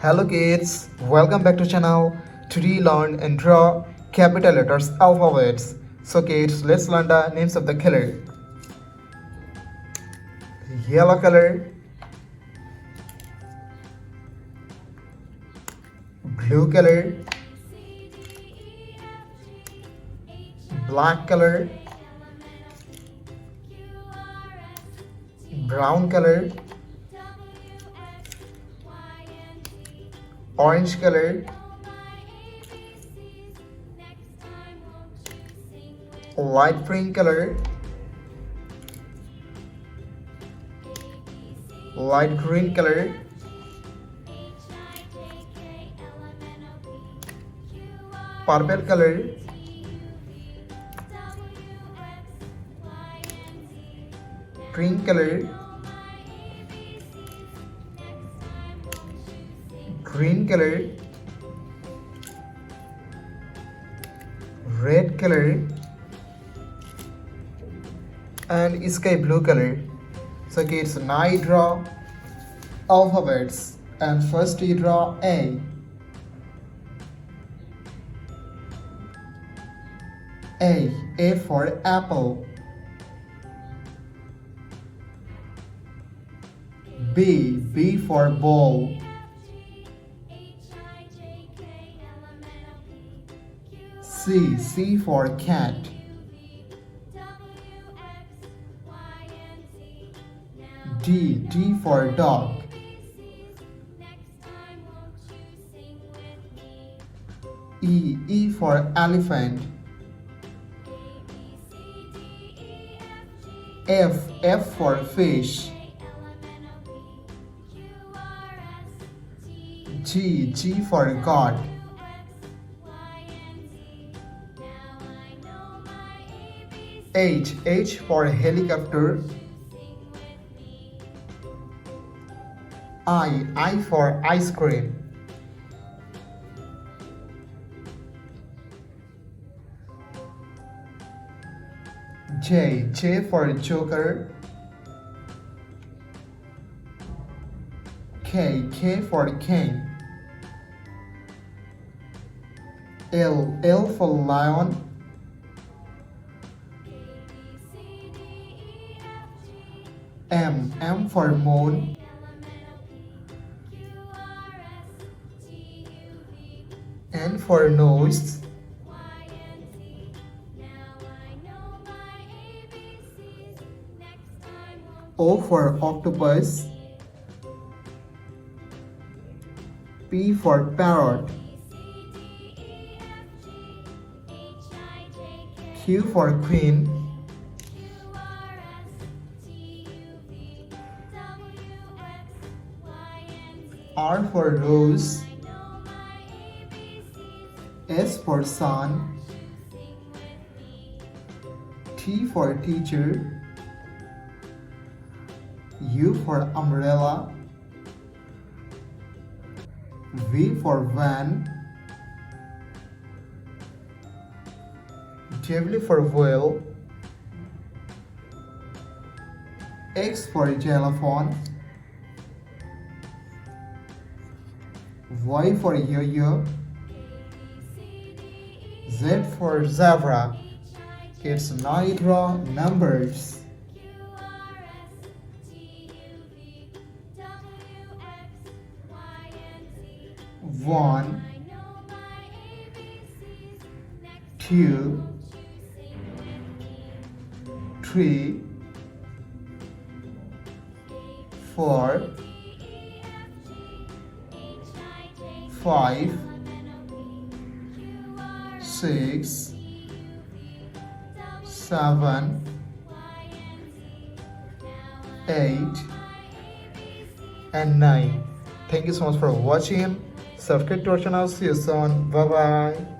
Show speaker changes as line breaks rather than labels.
Hello kids, welcome back to channel. Today learn and draw capital letters alphabets. So kids, let's learn the names of the color. Yellow color, blue color, black color, brown color, orange color, light green color, light green color, purple color, green color, green color, red color, and sky blue color. So kids, now you draw alphabets, and first you draw A. A for apple. B for ball. C for cat. D for dog. E for elephant. F for fish. G for God. H for helicopter. I for ice cream. J for joker. K for king. L for lion. M for moon. N for nose. O for octopus. P for parrot. Q for queen. R for rose. S for sun. T for teacher. U for umbrella. V for van. W for whale. X for xylophone. Y for yo-yo. Z for zebra. Kids, now you draw numbers. One, two, three, 4, 5, 6, 7, 8, and 9. Thank you so much for watching. Subscribe to our channel. See you soon. Bye bye.